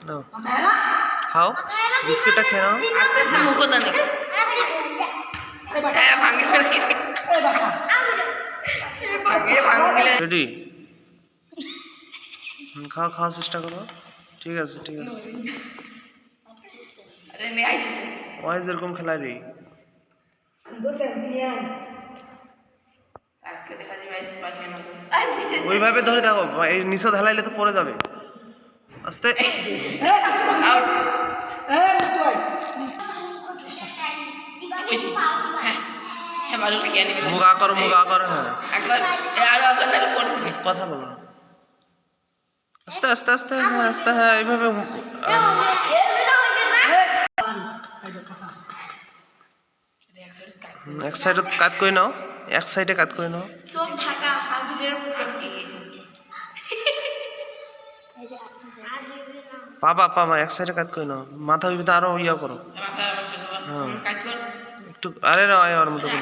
নাও খাও বিস্কুটটা খেয়ে নাও রেডি খাও খাওয়ার চেষ্টা করো ঠিক আছে ঠিক আছে ওয়াইজ এরকম খেলারি ওইভাবে ধরে দেখো এই নিচে ঢালাইলে তো পড়ে যাবে আস্তে মুগা করো হ্যাঁ কথা বলো আস্তে আস্তে আস্তে হ্যাঁ আস্তে হ্যাঁ এইভাবে এক সাইডে কাট করে নাও এক সাইডে কাট করে নাও পাবা এক সাইডে কাট করে নাও মাথা ভিতরে আরো ইয়া করো হ্যাঁ একটু আরে না আর মতো করে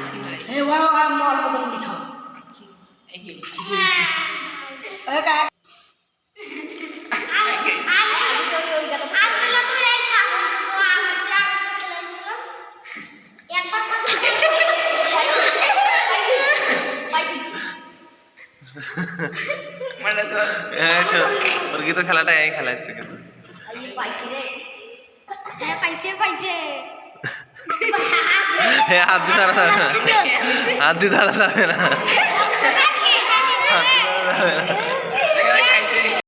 ওর কি তো খেলাটা এই খেলাইছে কিন্তু হাত দিয়ে দাঁড়া যাবে না হাত দিয়ে দাঁড়া যাবে না